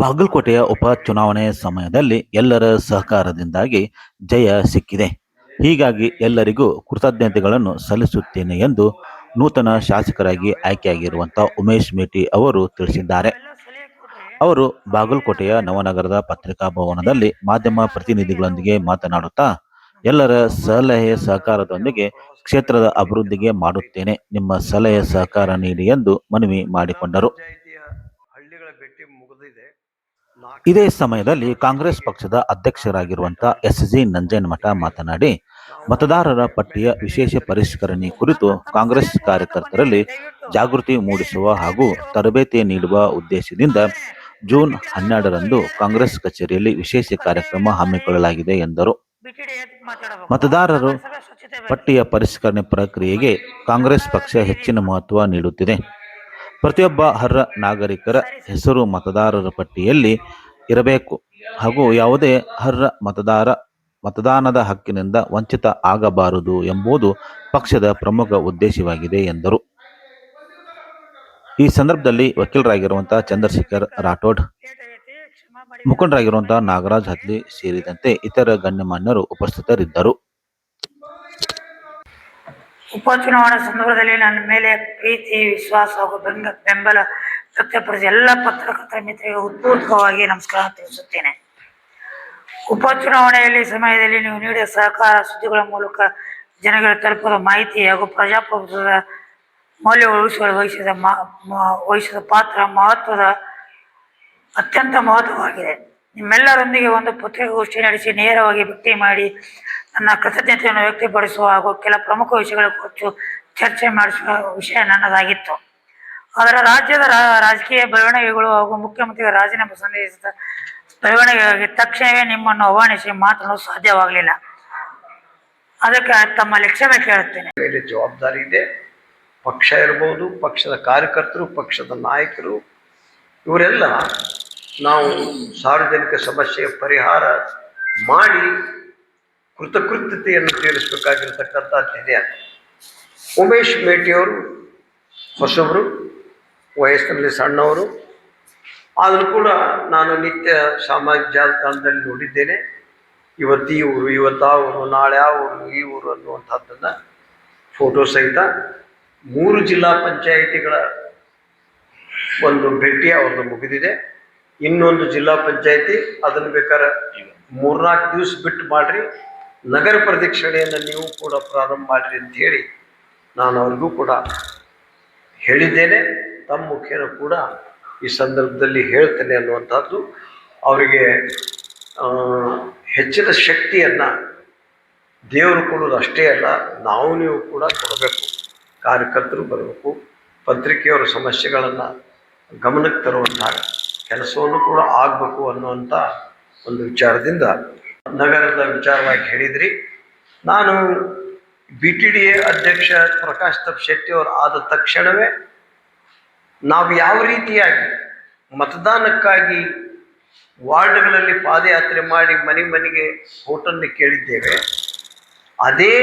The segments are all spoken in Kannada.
ಬಾಗಲಕೋಟೆಯ ಉಪ ಚುನಾವಣೆ ಸಮಯದಲ್ಲಿ ಎಲ್ಲರ ಸಹಕಾರದಿಂದಾಗಿ ಜಯ ಸಿಕ್ಕಿದೆ. ಹೀಗಾಗಿ ಎಲ್ಲರಿಗೂ ಕೃತಜ್ಞತೆಗಳನ್ನು ಸಲ್ಲಿಸುತ್ತೇನೆ ಎಂದು ನೂತನ ಶಾಸಕರಾಗಿ ಆಯ್ಕೆಯಾಗಿರುವಂತಹ ಉಮೇಶ್ ಮೇಟಿ ಅವರು ತಿಳಿಸಿದ್ದಾರೆ. ಅವರು ಬಾಗಲಕೋಟೆಯ ನವನಗರದ ಪತ್ರಿಕಾ ಭವನದಲ್ಲಿ ಮಾಧ್ಯಮ ಪ್ರತಿನಿಧಿಗಳೊಂದಿಗೆ ಮಾತನಾಡುತ್ತಾ, ಎಲ್ಲರ ಸಲಹೆ ಸಹಕಾರದೊಂದಿಗೆ ಕ್ಷೇತ್ರದ ಅಭಿವೃದ್ಧಿಗೆ ಮಾಡುತ್ತೇನೆ, ನಿಮ್ಮ ಸಲಹೆ ಸಹಕಾರ ನೀಡಿ ಎಂದು ಮನವಿ ಮಾಡಿಕೊಂಡರು. ಇದೇ ಸಮಯದಲ್ಲಿ ಕಾಂಗ್ರೆಸ್ ಪಕ್ಷದ ಅಧ್ಯಕ್ಷರಾಗಿರುವಂತಹ ಎಸ್.ಜಿ. ನಂಜನಮಠ ಮಾತನಾಡಿ, ಮತದಾರರ ಪಟ್ಟಿಯ ವಿಶೇಷ ಪರಿಷ್ಕರಣೆ ಕುರಿತು ಕಾಂಗ್ರೆಸ್ ಕಾರ್ಯಕರ್ತರಲ್ಲಿ ಜಾಗೃತಿ ಮೂಡಿಸುವ ಹಾಗೂ ತರಬೇತಿ ನೀಡುವ ಉದ್ದೇಶದಿಂದ ಜೂನ್ 12ರಂದು ಕಾಂಗ್ರೆಸ್ ಕಚೇರಿಯಲ್ಲಿ ವಿಶೇಷ ಕಾರ್ಯಕ್ರಮ ಹಮ್ಮಿಕೊಳ್ಳಲಾಗಿದೆ ಎಂದರು. ಮತದಾರರು ಪಟ್ಟಿಯ ಪರಿಷ್ಕರಣೆ ಪ್ರಕ್ರಿಯೆಗೆ ಕಾಂಗ್ರೆಸ್ ಪಕ್ಷ ಹೆಚ್ಚಿನ ಮಹತ್ವ ನೀಡುತ್ತಿದೆ. ಪ್ರತಿಯೊಬ್ಬ ಅರ್ಹ ನಾಗರಿಕರ ಹೆಸರು ಮತದಾರರ ಪಟ್ಟಿಯಲ್ಲಿ ಇರಬೇಕು ಹಾಗೂ ಯಾವುದೇ ಅರ್ಹ ಮತದಾನದ ಹಕ್ಕಿನಿಂದ ವಂಚಿತ ಆಗಬಾರದು ಎಂಬುದು ಪಕ್ಷದ ಪ್ರಮುಖ ಉದ್ದೇಶವಾಗಿದೆ ಎಂದರು. ಈ ಸಂದರ್ಭದಲ್ಲಿ ವಕೀಲರಾಗಿರುವಂತಹ ಚಂದ್ರಶೇಖರ್ ರಾಠೋಡ್, ಮುಖಂಡರಾಗಿರುವಂತಹ ನಾಗರಾಜ್ ಹದ್ಲಿ ಸೇರಿದಂತೆ ಇತರ ಗಣ್ಯಮಾನ್ಯರು ಉಪಸ್ಥಿತರಿದ್ದರು. ಉಪಚುನಾವಣೆ ಸಂದರ್ಭದಲ್ಲಿ ನನ್ನ ಮೇಲೆ ಪ್ರೀತಿ, ವಿಶ್ವಾಸ ಹಾಗೂ ಬೆಂಬಲ ವ್ಯಕ್ತಪಡಿಸಿದ ಎಲ್ಲ ಪತ್ರಕರ್ತರ ಮಿತ್ರರಿಗೆ ಹೃತ್ಪೂರ್ವಕವಾಗಿ ನಮಸ್ಕಾರ ತಿಳಿಸುತ್ತೇನೆ. ಉಪಚುನಾವಣೆಯಲ್ಲಿ ಸಮಯದಲ್ಲಿ ನೀವು ನೀಡಿದ ಸಹಕಾರ, ಸುದ್ದಿಗಳ ಮೂಲಕ ಜನಗಳಿಗೆ ತಲುಪುವ ಮಾಹಿತಿ ಹಾಗೂ ಪ್ರಜಾಪ್ರಭುತ್ವದ ಮೌಲ್ಯಗಳು ಉಳಿಸುವಲ್ಲಿ ವಹಿಸಿದ ಪಾತ್ರ ಅತ್ಯಂತ ಮಹತ್ವವಾಗಿದೆ. ನಿಮ್ಮೆಲ್ಲರೊಂದಿಗೆ ಒಂದು ಪತ್ರಿಕಾಗೋಷ್ಠಿ ನಡೆಸಿ ನೇರವಾಗಿ ಭೇಟಿ ಮಾಡಿ ನನ್ನ ಕೃತಜ್ಞತೆಯನ್ನು ವ್ಯಕ್ತಪಡಿಸುವ ಹಾಗೂ ಕೆಲ ಪ್ರಮುಖ ವಿಷಯಗಳ ಕುರಿತು ಚರ್ಚೆ ಮಾಡಿಸುವ ವಿಷಯ ನನ್ನದಾಗಿತ್ತು. ಆದರೆ ರಾಜ್ಯದ ರಾಜಕೀಯ ಬೆಳವಣಿಗೆಗಳು ಹಾಗೂ ಮುಖ್ಯಮಂತ್ರಿಗಳ ರಾಜೀನಾಮೆ ಸಂದೇಶದ ಬೆಳವಣಿಗೆಗಾಗಿ ತಕ್ಷಣವೇ ನಿಮ್ಮನ್ನು ಆಹ್ವಾನಿಸಿ ಮಾತನಾಡಲು ಸಾಧ್ಯವಾಗಲಿಲ್ಲ. ಅದಕ್ಕೆ ತಮ್ಮಲ್ಲಿ ಕ್ಷಮೆ ಕೇಳುತ್ತೇನೆ. ಜವಾಬ್ದಾರಿ ಇದೆ. ಪಕ್ಷ ಇರ್ಬೋದು, ಪಕ್ಷದ ಕಾರ್ಯಕರ್ತರು, ಪಕ್ಷದ ನಾಯಕರು, ಇವರೆಲ್ಲ ನಾವು ಸಾರ್ವಜನಿಕ ಸಮಸ್ಯೆಯ ಪರಿಹಾರ ಮಾಡಿ ಕೃತಕೃತ್ಯತೆಯನ್ನು ತೀರಿಸಬೇಕಾಗಿರ್ತಕ್ಕಂಥದ್ದಿದೆ. ಉಮೇಶ್ ಮೇಟಿಯವರು ಹೊಸಬರು, ವಯಸ್ಸಿನಲ್ಲಿ ಸಣ್ಣವರು, ಆದರೂ ಕೂಡ ನಾನು ನಿತ್ಯ ಸಾಮಾಜಿಕ ಜಾಲತಾಣದಲ್ಲಿ ನೋಡಿದ್ದೇನೆ. ಇವತ್ತು ಈ ಊರು, ಇವತ್ತು ನಾಳೆ ಆ ಊರು, ಈ ಊರು ಅನ್ನುವಂಥದ್ದನ್ನು ಫೋಟೋ ಸಹಿತ 3 ಜಿಲ್ಲಾ ಪಂಚಾಯಿತಿಗಳ ಒಂದು ಭೇಟಿ ಅವ್ರದ್ದು ಮುಗಿದಿದೆ. ಇನ್ನೊಂದು ಜಿಲ್ಲಾ ಪಂಚಾಯಿತಿ ಅದನ್ನು ಬೇಕಾದ್ರೆ 3-4 ದಿವಸ ಬಿಟ್ಟು ಮಾಡಿರಿ, ನಗರ ಪ್ರದಕ್ಷಿಣೆಯನ್ನು ನೀವು ಕೂಡ ಪ್ರಾರಂಭ ಮಾಡಿರಿ ಅಂತ ಹೇಳಿ ನಾನು ಅವ್ರಿಗೂ ಕೂಡ ಹೇಳಿದ್ದೇನೆ. ತಮ್ಮ ಮುಖೇನ ಕೂಡ ಈ ಸಂದರ್ಭದಲ್ಲಿ ಹೇಳ್ತೇನೆ ಅನ್ನುವಂಥದ್ದು. ಅವರಿಗೆ ಹೆಚ್ಚಿನ ಶಕ್ತಿಯನ್ನು ದೇವರು ಕೊಡೋದು ಅಷ್ಟೇ ಅಲ್ಲ, ನೀವು ಕೂಡ ಕೊಡಬೇಕು. ಕಾರ್ಯಕರ್ತರು ಬರಬೇಕು, ಪತ್ರಿಕೆಯವರ ಸಮಸ್ಯೆಗಳನ್ನು ಗಮನಕ್ಕೆ ತರುವಂತಹ ಕೆಲಸವನ್ನು ಕೂಡ ಆಗಬೇಕು ಅನ್ನುವಂಥ ಒಂದು ವಿಚಾರದಿಂದ ನಗರದ ವಿಚಾರವಾಗಿ ಹೇಳಿದ್ರಿ. ನಾನು BTDA ಅಧ್ಯಕ್ಷ ಪ್ರಕಾಶ್ ತಪ್ಶೆಟ್ಟಿ ಅವರು ಆದ ತಕ್ಷಣವೇ ನಾವು ಯಾವ ರೀತಿಯಾಗಿ ಮತದಾನಕ್ಕಾಗಿ ವಾರ್ಡ್ಗಳಲ್ಲಿ ಪಾದಯಾತ್ರೆ ಮಾಡಿ ಮನೆ ಮನೆಗೆ ವೋಟನ್ನು ಕೇಳಿದ್ದೇವೆ, ಅದೇ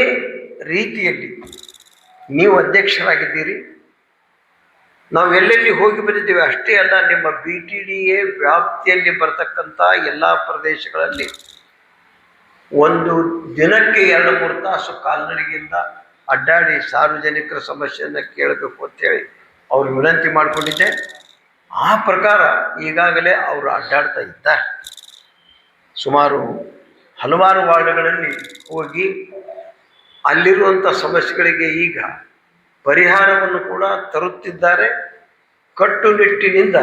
ರೀತಿಯಲ್ಲಿ ನೀವು ಅಧ್ಯಕ್ಷರಾಗಿದ್ದೀರಿ. ನಾವು ಎಲ್ಲೆಲ್ಲಿ ಹೋಗಿ ಬಂದಿದ್ದೇವೆ ಅಷ್ಟೇ ಅಲ್ಲ, ನಿಮ್ಮ BTDA ವ್ಯಾಪ್ತಿಯಲ್ಲಿ ಬರ್ತಕ್ಕಂಥ ಎಲ್ಲ ಪ್ರದೇಶಗಳಲ್ಲಿ ಒಂದು ದಿನಕ್ಕೆ 2-3 ತಾಸು ಕಾಲ್ನಡಿಗೆಯಿಂದ ಅಡ್ಡಾಡಿ ಸಾರ್ವಜನಿಕರ ಸಮಸ್ಯೆಯನ್ನು ಕೇಳಬೇಕು ಅಂತೇಳಿ ಅವ್ರು ವಿನಂತಿ ಮಾಡಿಕೊಂಡಿದ್ದೆ. ಆ ಪ್ರಕಾರ ಈಗಾಗಲೇ ಅವರು ಅಡ್ಡಾಡ್ತಾ ಇದ್ದಾರೆ. ಹಲವಾರು ವಾರ್ಡ್ಗಳಲ್ಲಿ ಹೋಗಿ ಅಲ್ಲಿರುವಂಥ ಸಮಸ್ಯೆಗಳಿಗೆ ಈಗ ಪರಿಹಾರವನ್ನು ಕೂಡ ತರುತ್ತಿದ್ದಾರೆ. ಕಟ್ಟುನಿಟ್ಟಿನಿಂದ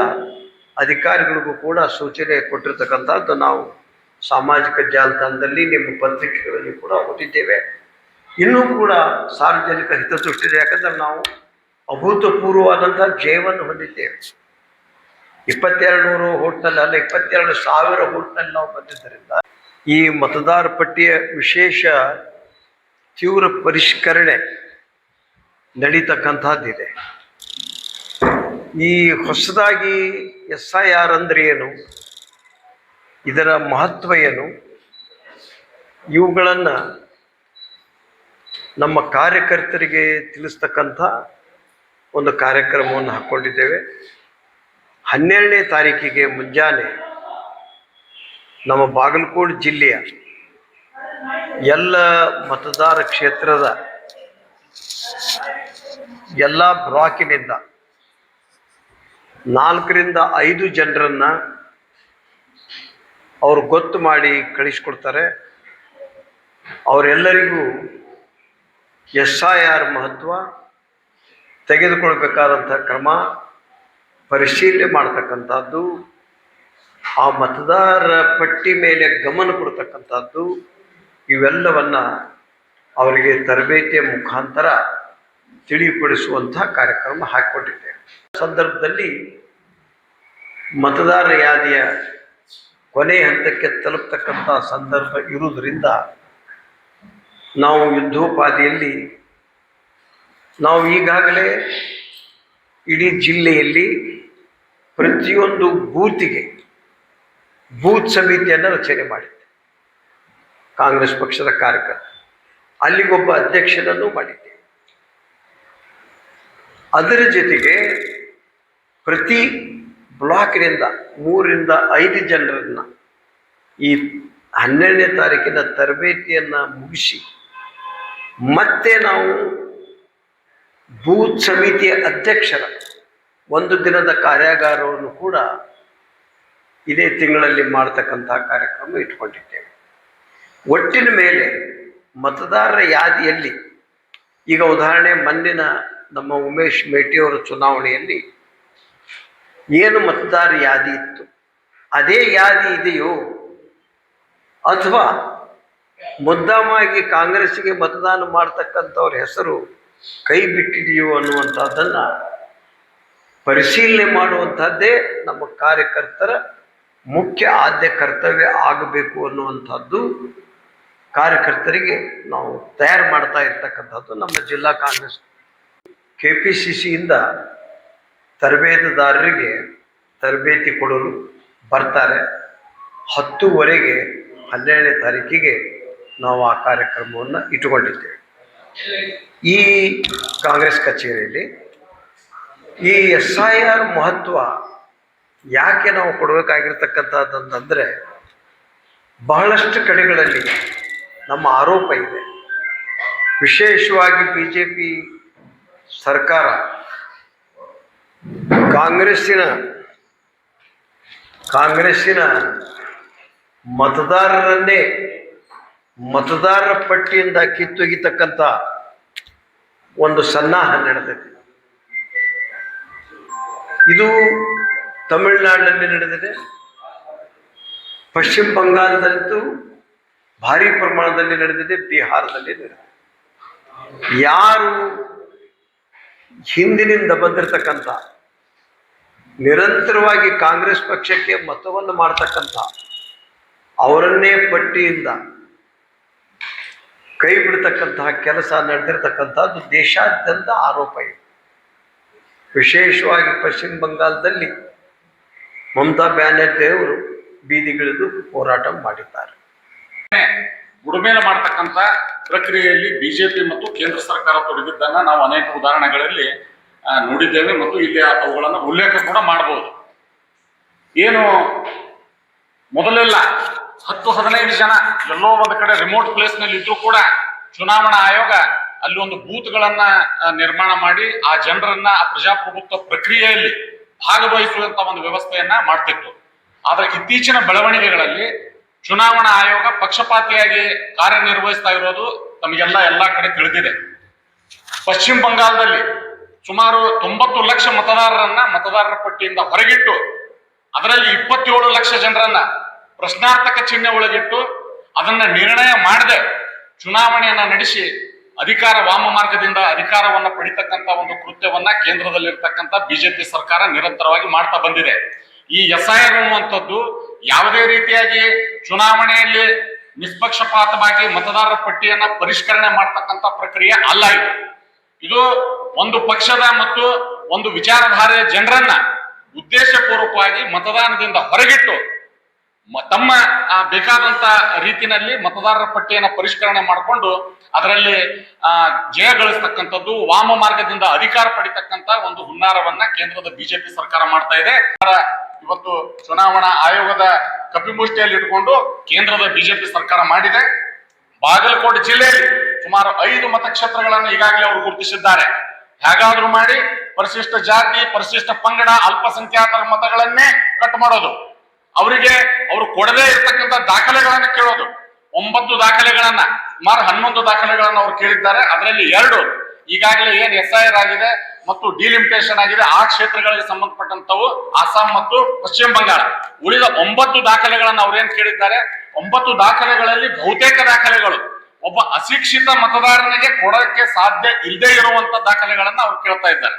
ಅಧಿಕಾರಿಗಳಿಗೂ ಕೂಡ ಸೂಚನೆ ಕೊಟ್ಟಿರ್ತಕ್ಕಂಥದ್ದು ನಾವು ಸಾಮಾಜಿಕ ಜಾಲತಾಣದಲ್ಲಿ, ನಿಮ್ಮ ಪತ್ರಿಕೆಗಳಲ್ಲಿ ಕೂಡ ಓದಿದ್ದೇವೆ. ಇನ್ನೂ ಕೂಡ ಸಾರ್ವಜನಿಕ ಹಿತದೃಷ್ಟಿದೆ. ಯಾಕಂದರೆ ನಾವು ಅಭೂತಪೂರ್ವವಾದಂಥ ಜಯವನ್ನು ಹೊಂದಿದ್ದೇವೆ. 2200 ಹೋಟ್ನಲ್ಲಿ ಅಲ್ಲ, 22,000 ಹೋಟ್ನಲ್ಲಿ ನಾವು ಬಂದಿದ್ದರಿಂದ ಈ ಮತದಾರ ಪಟ್ಟಿಯ ವಿಶೇಷ ತೀವ್ರ ಪರಿಷ್ಕರಣೆ ನಡೀತಕ್ಕಂಥದ್ದಿದೆ. ಈ ಹೊಸದಾಗಿ SIR ಅಂದರೆ ಏನು, ಇದರ ಮಹತ್ವ ಏನು, ಇವುಗಳನ್ನು ನಮ್ಮ ಕಾರ್ಯಕರ್ತರಿಗೆ ತಿಳಿಸ್ತಕ್ಕಂಥ ಒಂದು ಕಾರ್ಯಕ್ರಮವನ್ನು ಹಾಕ್ಕೊಂಡಿದ್ದೇವೆ. 12ನೇ ತಾರೀಕಿಗೆ ಮುಂಜಾನೆ ನಮ್ಮ ಬಾಗಲಕೋಟೆ ಜಿಲ್ಲೆಯ ಎಲ್ಲ ಮತದಾರ ಕ್ಷೇತ್ರದ ಎಲ್ಲ ಬ್ಲಾಕಿನಿಂದ 4 ರಿಂದ 5 ಜನರನ್ನ ಅವರು ಗೊತ್ತು ಮಾಡಿ ಕಳಿಸ್ಕೊಡ್ತಾರೆ. ಅವರೆಲ್ಲರಿಗೂ SIR ಮಹತ್ವ, ತೆಗೆದುಕೊಳ್ಬೇಕಾದಂಥ ಕ್ರಮ, ಪರಿಶೀಲನೆ ಮಾಡ್ತಕ್ಕಂಥದ್ದು, ಆ ಮತದಾರ ಪಟ್ಟಿ ಮೇಲೆ ಗಮನ ಕೊಡ್ತಕ್ಕಂಥದ್ದು, ಇವೆಲ್ಲವನ್ನ ಅವರಿಗೆ ತರಬೇತಿಯ ಮುಖಾಂತರ ತಿಳಿಪಡಿಸುವಂಥ ಕಾರ್ಯಕ್ರಮ ಹಾಕಿಕೊಂಡಿದ್ದೇವೆ. ಸಂದರ್ಭದಲ್ಲಿ ಮತದಾರ ಯಾದಿಯ ಕೊನೆ ಹಂತಕ್ಕೆ ತಲುಪತಕ್ಕಂಥ ಸಂದರ್ಭ ಇರುವುದರಿಂದ ನಾವು ಯುದ್ಧೋಪಾದಿಯಲ್ಲಿ ನಾವು ಈಗಾಗಲೇ ಇಡೀ ಜಿಲ್ಲೆಯಲ್ಲಿ ಪ್ರತಿಯೊಂದು ಬೂತಿಗೆ ಬೂತ್ ಸಮಿತಿಯನ್ನು ರಚನೆ ಮಾಡಿದ್ದೆ. ಕಾಂಗ್ರೆಸ್ ಪಕ್ಷದ ಕಾರ್ಯಕರ್ತ ಅಲ್ಲಿಗೊಬ್ಬ ಅಧ್ಯಕ್ಷನನ್ನು ಮಾಡಿದ್ದೆ. ಅದರ ಜೊತೆಗೆ ಪ್ರತಿ ಬ್ಲಾಕ್ನಿಂದ 3 ರಿಂದ 5 ಜನರನ್ನು ಈ 12ನೇ ತಾರೀಕಿನ ತರಬೇತಿಯನ್ನು ಮುಗಿಸಿ ಮತ್ತೆ ನಾವು ಬೂತ್ ಸಮಿತಿಯ ಅಧ್ಯಕ್ಷರ 1 ದಿನದ ಕಾರ್ಯಾಗಾರವನ್ನು ಕೂಡ ಇದೇ ತಿಂಗಳಲ್ಲಿ ಮಾಡ್ತಕ್ಕಂಥ ಕಾರ್ಯಕ್ರಮ ಇಟ್ಕೊಂಡಿದ್ದೇವೆ. ಒಟ್ಟಿನ ಮೇಲೆ ಮತದಾರರ ಯಾದಿಯಲ್ಲಿ ಈಗ ಉದಾಹರಣೆ ಮೊನ್ನಿನ ನಮ್ಮ ಉಮೇಶ್ ಮೇಟಿಯವರ ಚುನಾವಣೆಯಲ್ಲಿ ಏನು ಮತದಾರ ಯಾದಿ ಇತ್ತು ಅದೇ ಯಾದಿ ಇದೆಯೋ ಅಥವಾ ಮುದ್ದಾಮಾಗಿ ಕಾಂಗ್ರೆಸ್ಸಿಗೆ ಮತದಾನ ಮಾಡ್ತಕ್ಕಂಥವ್ರ ಹೆಸರು ಕೈ ಬಿಟ್ಟಿದೆಯೋ ಅನ್ನುವಂಥದ್ದನ್ನು ಪರಿಶೀಲನೆ ಮಾಡುವಂಥದ್ದೇ ನಮ್ಮ ಕಾರ್ಯಕರ್ತರ ಮುಖ್ಯ ಆದ್ಯ ಕರ್ತವ್ಯ ಆಗಬೇಕು ಅನ್ನುವಂಥದ್ದು ಕಾರ್ಯಕರ್ತರಿಗೆ ನಾವು ತಯಾರು ಮಾಡ್ತಾ ಇರ್ತಕ್ಕಂಥದ್ದು. ನಮ್ಮ ಜಿಲ್ಲಾ ಕಾಂಗ್ರೆಸ್ KPCCಯಿಂದ ತರಬೇತುದಾರರಿಗೆ ತರಬೇತಿ ಕೊಡಲು ಬರ್ತಾರೆ. 10:00 12ನೇ ತಾರೀಕಿಗೆ ನಾವು ಆ ಕಾರ್ಯಕ್ರಮವನ್ನು ಇಟ್ಟುಕೊಂಡಿದ್ದೇವೆ. ಈ ಕಾಂಗ್ರೆಸ್ ಕಚೇರಿಯಲ್ಲಿ ಈ SIR ಮಹತ್ವ ಯಾಕೆ ನಾವು ಕೊಡಬೇಕಾಗಿರ್ತಕ್ಕಂಥದ್ದಂತಂದರೆ, ಬಹಳಷ್ಟು ಕಡೆಗಳಲ್ಲಿ ನಮ್ಮ ಆರೋಪ ಇದೆ. ವಿಶೇಷವಾಗಿ BJP ಸರ್ಕಾರ ಕಾಂಗ್ರೆಸ್ಸಿನ ಮತದಾರರನ್ನೇ ಮತದಾರರ ಪಟ್ಟಿಯಿಂದ ಕಿತ್ತೊಗಿತಕ್ಕಂಥ ಒಂದು ಸನ್ನಾಹ ನಡೆದಿದೆ. ಇದು ತಮಿಳುನಾಡಿನಲ್ಲಿ ನಡೆದಿದೆ, ಪಶ್ಚಿಮ ಬಂಗಾಳದಲ್ಲಂತೂ ಭಾರಿ ಪ್ರಮಾಣದಲ್ಲಿ ನಡೆದಿದೆ, ಬಿಹಾರದಲ್ಲಿ ನಡೆದಿದೆ. ಯಾರು ಹಿಂದಿನಿಂದ ಬಂದಿರತಕ್ಕಂಥ ನಿರಂತರವಾಗಿ ಕಾಂಗ್ರೆಸ್ ಪಕ್ಷಕ್ಕೆ ಮತವನ್ನು ಮಾಡ್ತಕ್ಕಂಥ ಅವರನ್ನೇ ಪಟ್ಟಿಯಿಂದ ಕೈ ಬಿಡ್ತಕ್ಕಂತಹ ಕೆಲಸ ನಡೆದಿರ್ತಕ್ಕಂಥದ್ದು ದೇಶಾದ್ಯಂತ ಆರೋಪ ಇದೆ. ವಿಶೇಷವಾಗಿ ಪಶ್ಚಿಮ ಬಂಗಾಳದಲ್ಲಿ ಮಮತಾ ಬ್ಯಾನರ್ಜಿ ಅವರು ಬೀದಿಗಿಳಿದು ಹೋರಾಟ ಮಾಡಿದ್ದಾರೆ. ಬುಡಮೇಲೆ ಮಾಡ್ತಕ್ಕಂಥ ಪ್ರಕ್ರಿಯೆಯಲ್ಲಿ ಬಿಜೆಪಿ ಮತ್ತು ಕೇಂದ್ರ ಸರ್ಕಾರ ತೊಡಗಿದ್ದನ್ನ ನಾವು ಅನೇಕ ಉದಾಹರಣೆಗಳಲ್ಲಿ ನೋಡಿದ್ದೇವೆ ಮತ್ತು ಇಲ್ಲಿ ಅವುಗಳನ್ನು ಉಲ್ಲೇಖ ಕೂಡ ಮಾಡಬಹುದು. ಏನು ಮೊದಲೆಲ್ಲ 10-15 ಜನ ಎಲ್ಲೋ ಒಂದು ಕಡೆ ರಿಮೋಟ್ ಪ್ಲೇಸ್ ನಲ್ಲಿ ಇದ್ರೂ ಕೂಡ ಚುನಾವಣಾ ಆಯೋಗ ಅಲ್ಲಿ ಒಂದು ಬೂತ್ಗಳನ್ನ ನಿರ್ಮಾಣ ಮಾಡಿ ಆ ಜನರನ್ನ ಆ ಪ್ರಜಾಪ್ರಭುತ್ವ ಪ್ರಕ್ರಿಯೆಯಲ್ಲಿ ಭಾಗವಹಿಸುವಂತ ಒಂದು ವ್ಯವಸ್ಥೆಯನ್ನ ಮಾಡ್ತಿತ್ತು. ಆದ್ರೆ ಇತ್ತೀಚಿನ ಬೆಳವಣಿಗೆಗಳಲ್ಲಿ ಚುನಾವಣಾ ಆಯೋಗ ಪಕ್ಷಪಾತಿಯಾಗಿ ಕಾರ್ಯನಿರ್ವಹಿಸ್ತಾ ಇರೋದು ಎಲ್ಲಾ ಕಡೆ ತಿಳಿದಿದೆ. ಪಶ್ಚಿಮ ಬಂಗಾಳದಲ್ಲಿ ಸುಮಾರು 90 ಲಕ್ಷ ಮತದಾರರ ಪಟ್ಟಿಯಿಂದ ಹೊರಗಿಟ್ಟು ಅದರಲ್ಲಿ 27 ಲಕ್ಷ ಜನರನ್ನ ಪ್ರಶ್ನಾರ್ಥಕ ಚಿಹ್ನೆ ಒಳಗಿಟ್ಟು ಅದನ್ನ ನಿರ್ಣಯ ಮಾಡದೆ ಚುನಾವಣೆಯನ್ನ ನಡೆಸಿ ವಾಮ ಮಾರ್ಗದಿಂದ ಅಧಿಕಾರವನ್ನ ಪಡಿತಕ್ಕಂತ ಒಂದು ಕೃತ್ಯವನ್ನ ಕೇಂದ್ರದಲ್ಲಿರ್ತಕ್ಕಂಥ ಬಿಜೆಪಿ ಸರ್ಕಾರ ನಿರಂತರವಾಗಿ ಮಾಡ್ತಾ ಬಂದಿದೆ. ಈ SIR ಅನ್ನುವಂಥದ್ದು ಯಾವುದೇ ರೀತಿಯಾಗಿ ಚುನಾವಣೆಯಲ್ಲಿ ನಿಷ್ಪಕ್ಷಪಾತವಾಗಿ ಮತದಾರರ ಪಟ್ಟಿಯನ್ನ ಪರಿಷ್ಕರಣೆ ಮಾಡ್ತಕ್ಕಂಥ ಪ್ರಕ್ರಿಯೆ ಅಲ್ಲ. ಇದು ಒಂದು ಪಕ್ಷದ ಮತ್ತು ಒಂದು ವಿಚಾರಧಾರೆಯ ಜನರನ್ನ ಉದ್ದೇಶಪೂರ್ವಕವಾಗಿ ಮತದಾನದಿಂದ ಹೊರಗಿಟ್ಟು ತಮ್ಮ ಬೇಕಾದಂತ ರೀತಿನಲ್ಲಿ ಮತದಾರರ ಪಟ್ಟಿಯನ್ನ ಪರಿಷ್ಕರಣೆ ಮಾಡಿಕೊಂಡು ಅದರಲ್ಲಿ ಜಯ ಗಳಿಸ್ತಕ್ಕಂಥದ್ದು, ವಾಮ ಮಾರ್ಗದಿಂದ ಅಧಿಕಾರ ಪಡಿತಕ್ಕಂತ ಒಂದು ಹುನ್ನಾರವನ್ನ ಕೇಂದ್ರದ ಬಿಜೆಪಿ ಸರ್ಕಾರ ಮಾಡ್ತಾ ಇದೆ. ಇವತ್ತು ಚುನಾವಣಾ ಆಯೋಗದ ಕಪಿಮುಷ್ಟಿಯಲ್ಲಿ ಇಟ್ಕೊಂಡು ಕೇಂದ್ರದ ಬಿಜೆಪಿ ಸರ್ಕಾರ ಮಾಡಿದೆ. ಬಾಗಲಕೋಟೆ ಜಿಲ್ಲೆಯಲ್ಲಿ ಸುಮಾರು 5 ಮತಕ್ಷೇತ್ರಗಳನ್ನು ಈಗಾಗಲೇ ಅವರು ಗುರುತಿಸಿದ್ದಾರೆ. ಹೇಗಾದ್ರೂ ಮಾಡಿ ಪರಿಶಿಷ್ಟ ಜಾತಿ, ಪರಿಶಿಷ್ಟ ಪಂಗಡ, ಅಲ್ಪಸಂಖ್ಯಾತರ ಮತಗಳನ್ನೇ ಕಟ್ ಮಾಡೋದು, ಅವರಿಗೆ ಅವರು ಕೊಡದೇ ಇರತಕ್ಕಂತ ದಾಖಲೆಗಳನ್ನ ಕೇಳೋದು. 9 ದಾಖಲೆಗಳನ್ನ, ಸುಮಾರು 11 ದಾಖಲೆಗಳನ್ನ ಅವ್ರು ಕೇಳಿದ್ದಾರೆ. ಅದರಲ್ಲಿ 2 ಈಗಾಗಲೇ ಏನ್ SIR ಆಗಿದೆ ಮತ್ತು ಡಿಲಿಮಿಟೇಷನ್ ಆಗಿದೆ ಆ ಕ್ಷೇತ್ರಗಳಿಗೆ ಸಂಬಂಧಪಟ್ಟಂತವು ಅಸ್ಸಾಂ ಮತ್ತು ಪಶ್ಚಿಮ ಬಂಗಾಳ. ಉಳಿದ 9 ದಾಖಲೆಗಳನ್ನ ಅವ್ರು ಏನ್ ಕೇಳಿದ್ದಾರೆ, 9 ದಾಖಲೆಗಳಲ್ಲಿ ಬಹುತೇಕ ದಾಖಲೆಗಳು ಒಬ್ಬ ಅಶಿಕ್ಷಿತ ಮತದಾರನಿಗೆ ಕೊಡಕ್ಕೆ ಸಾಧ್ಯ ಇಲ್ಲದೆ ಇರುವಂತ ದಾಖಲೆಗಳನ್ನ ಅವ್ರು ಕೇಳ್ತಾ ಇದ್ದಾರೆ.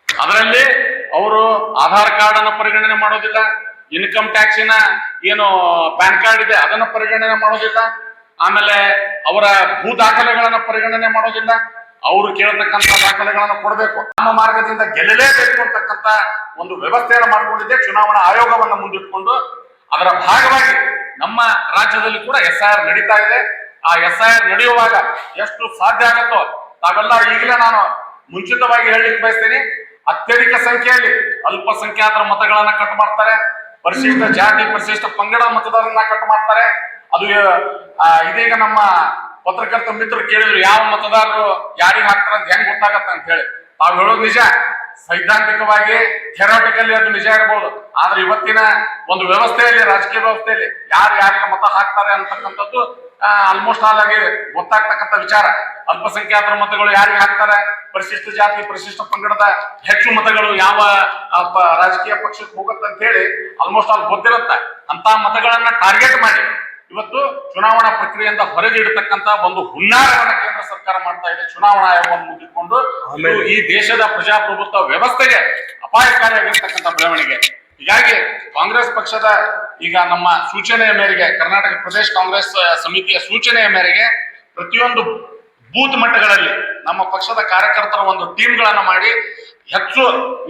ಅದರಲ್ಲಿ ಅವರು ಆಧಾರ್ ಕಾರ್ಡ್ ಅನ್ನು ಪರಿಗಣನೆ ಮಾಡೋದಿಲ್ಲ, ಇನ್ಕಮ್ ಟ್ಯಾಕ್ಸಿನ ಏನು ಪ್ಯಾನ್ ಕಾರ್ಡ್ ಇದೆ ಅದನ್ನ ಪರಿಗಣನೆ ಮಾಡೋದಿಲ್ಲ, ಆಮೇಲೆ ಅವರ ಭೂ ದಾಖಲೆಗಳನ್ನ ಪರಿಗಣನೆ ಮಾಡೋದಿಲ್ಲ. ಅವರು ಕೇಳತಕ್ಕಂತ ದಾಖಲೆಗಳನ್ನ ಕೊಡಬೇಕು. ನಮ್ಮ ಮಾರ್ಗದಿಂದ ಗೆಲ್ಲಲೇಬೇಕು ಅಂತಕ್ಕಂತ ಒಂದು ವ್ಯವಸ್ಥೆಯನ್ನು ಮಾಡಿಕೊಂಡಿದ್ದೆ ಚುನಾವಣಾ ಆಯೋಗವನ್ನ ಮುಂದಿಟ್ಕೊಂಡು. ಅದರ ಭಾಗವಾಗಿ ನಮ್ಮ ರಾಜ್ಯದಲ್ಲಿ ಕೂಡ SIR ನಡೀತಾ ಇದೆ. ಆ SIR ನಡೆಯುವಾಗ ಎಷ್ಟು ಸಾಧ್ಯ ಆಗತ್ತೋ ತಾವೆಲ್ಲ ಈಗಲೇ ನಾನು ಮುಂಚಿತವಾಗಿ ಹೇಳಲಿಕ್ಕೆ ಬಯಸ್ತೇನೆ. ಅತ್ಯಧಿಕ ಸಂಖ್ಯೆಯಲ್ಲಿ ಅಲ್ಪಸಂಖ್ಯಾತರ ಮತಗಳನ್ನ ಕಟ್ ಮಾಡ್ತಾರೆ, ಪರಿಶಿಷ್ಟ ಜಾತಿ, ಪರಿಶಿಷ್ಟ ಪಂಗಡ ಮತದಾರರನ್ನ ಕಟ್ ಮಾಡ್ತಾರೆ. ಅದು ಇದೀಗ ನಮ್ಮ ಪತ್ರಕರ್ತ ಮಿತ್ರರು ಕೇಳಿದ್ರು, ಯಾವ ಮತದಾರರು ಯಾರಿಗೆ ಹಾಕ್ತಾರ ಅಂತ ಹೆಂಗ್ ಗೊತ್ತಾಗತ್ತ ಅಂತ ಹೇಳಿ. ತಾವು ಹೇಳೋದು ನಿಜ, ಸೈದ್ಧಾಂತಿಕವಾಗಿ ಥಿಯರಾಟಿಕಲಿ ಅದು ನಿಜ ಇರಬಹುದು. ಆದ್ರೆ ಇವತ್ತಿನ ಒಂದು ವ್ಯವಸ್ಥೆಯಲ್ಲಿ, ರಾಜಕೀಯ ವ್ಯವಸ್ಥೆಯಲ್ಲಿ ಯಾರು ಯಾರಿಗೆ ಮತ ಹಾಕ್ತಾರೆ ಅಂತಕ್ಕಂಥದ್ದು ಆಲ್ಮೋಸ್ಟ್ ಆಲ್ ಆಗಿ ಗೊತ್ತಾಗ್ತಕ್ಕಂಥ ವಿಚಾರ. ಅಲ್ಪಸಂಖ್ಯಾತರ ಮತಗಳು ಯಾರಿಗೆ ಹಾಕ್ತಾರೆ, ಪರಿಶಿಷ್ಟ ಜಾತಿ, ಪರಿಶಿಷ್ಟ ಪಂಗಡದ ಹೆಚ್ಚು ಮತಗಳು ಯಾವ ರಾಜಕೀಯ ಪಕ್ಷಕ್ಕೆ ಹೋಗುತ್ತೆ ಅಂತ ಹೇಳಿ ಆಲ್ಮೋಸ್ಟ್ ಆಲ್ ಗೊತ್ತಿರುತ್ತೆ. ಅಂತ ಮತಗಳನ್ನ ಟಾರ್ಗೆಟ್ ಮಾಡಿ ಇವತ್ತು ಚುನಾವಣಾ ಪ್ರಕ್ರಿಯೆಯಿಂದ ಹೊರಗೆ ಇಡತಕ್ಕಂತ ಒಂದು ಹುನ್ನಾರವನ್ನ ಕೇಂದ್ರ ಸರ್ಕಾರ ಮಾಡ್ತಾ ಇದೆ ಚುನಾವಣಾ ಆಯೋಗವನ್ನು ಮುಗಿದುಕೊಂಡು. ಈ ದೇಶದ ಪ್ರಜಾಪ್ರಭುತ್ವ ವ್ಯವಸ್ಥೆಗೆ ಅಪಾಯಕಾರಿಯಾಗಿರ್ತಕ್ಕಂಥ ಬೆಳವಣಿಗೆ. ಹೀಗಾಗಿ ಕಾಂಗ್ರೆಸ್ ಪಕ್ಷದ ಈಗ ನಮ್ಮ ಸೂಚನೆಯ ಮೇರೆಗೆ, ಕರ್ನಾಟಕ ಪ್ರದೇಶ ಕಾಂಗ್ರೆಸ್ ಸಮಿತಿಯ ಸೂಚನೆಯ ಮೇರೆಗೆ ಪ್ರತಿಯೊಂದು ಬೂತ್ ಮಟ್ಟಗಳಲ್ಲಿ ನಮ್ಮ ಪಕ್ಷದ ಕಾರ್ಯಕರ್ತರ ಒಂದು ಟೀಮ್ಗಳನ್ನ ಮಾಡಿ ಹೆಚ್ಚು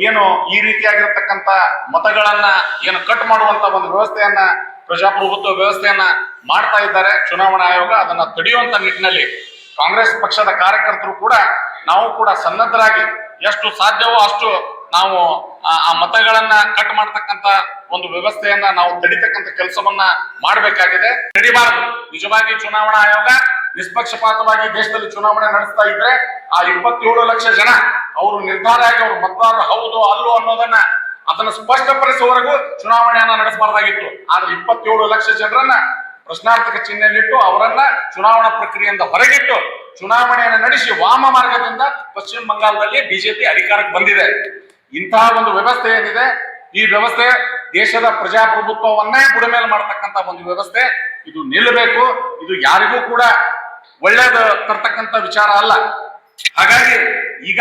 ಏನು ಈ ರೀತಿಯಾಗಿರ್ತಕ್ಕಂಥ ಮತಗಳನ್ನ ಏನು ಕಟ್ ಮಾಡುವಂತ ಒಂದು ವ್ಯವಸ್ಥೆಯನ್ನ, ಪ್ರಜಾಪ್ರಭುತ್ವ ವ್ಯವಸ್ಥೆಯನ್ನ ಮಾಡ್ತಾ ಇದ್ದಾರೆ ಚುನಾವಣಾ ಆಯೋಗ. ಅದನ್ನ ತಡೆಯುವಂತ ನಿಟ್ಟಿನಲ್ಲಿ ಕಾಂಗ್ರೆಸ್ ಪಕ್ಷದ ಕಾರ್ಯಕರ್ತರು ಕೂಡ, ನಾವು ಕೂಡ ಸನ್ನದ್ಧರಾಗಿ ಎಷ್ಟು ಸಾಧ್ಯವೋ ಅಷ್ಟು ನಾವು ಆ ಮತಗಳನ್ನ ಕಟ್ ಮಾಡ್ತಕ್ಕಂತ ಒಂದು ವ್ಯವಸ್ಥೆಯನ್ನ ನಾವು ತಡಿತಕ್ಕಂತ ಕೆಲಸವನ್ನ ಮಾಡಬೇಕಾಗಿದೆ. ತಡಿಬಾರದು. ನಿಜವಾಗಿ ಚುನಾವಣಾ ಆಯೋಗ ನಿಷ್ಪಕ್ಷಪಾತವಾಗಿ ದೇಶದಲ್ಲಿ ಚುನಾವಣೆ ನಡೆಸ್ತಾ ಇದ್ರೆ ಆ 27 ಲಕ್ಷ ಜನ ಅವರು ನಿರ್ಧಾರ ಆಗಿ ಅವರು ಮತದಾರರು ಹೌದು ಅಲ್ಲೋ ಅನ್ನೋದನ್ನ ಅದನ್ನು ಸ್ಪಷ್ಟಪಡಿಸುವವರೆಗೂ ಚುನಾವಣೆಯನ್ನ ನಡೆಸಬಾರ್ದಾಗಿತ್ತು. ಆದ್ರೆ 27 ಲಕ್ಷ ಜನರನ್ನ ಪ್ರಶ್ನಾರ್ಥಕ ಚಿಹ್ನೆಯಲ್ಲಿಟ್ಟು ಅವರನ್ನ ಚುನಾವಣಾ ಪ್ರಕ್ರಿಯೆಯಿಂದ ಹೊರಗಿಟ್ಟು ಚುನಾವಣೆಯನ್ನು ನಡೆಸಿ ವಾಮ ಮಾರ್ಗದಿಂದ ಪಶ್ಚಿಮ ಬಂಗಾಳದಲ್ಲಿ ಬಿಜೆಪಿ ಅಧಿಕಾರಕ್ಕೆ ಬಂದಿದೆ. ಇಂತಹ ಒಂದು ವ್ಯವಸ್ಥೆ ಏನಿದೆ, ಈ ವ್ಯವಸ್ಥೆ ದೇಶದ ಪ್ರಜಾಪ್ರಭುತ್ವವನ್ನೇ ಬುಡಮೇಲೆ ಮಾಡತಕ್ಕಂತ ಒಂದು ವ್ಯವಸ್ಥೆ. ಇದು ನಿಲ್ಲಬೇಕು. ಇದು ಯಾರಿಗೂ ಕೂಡ ಒಳ್ಳೇದು ತರ್ತಕ್ಕಂಥ ವಿಚಾರ ಅಲ್ಲ. ಹಾಗಾಗಿ ಈಗ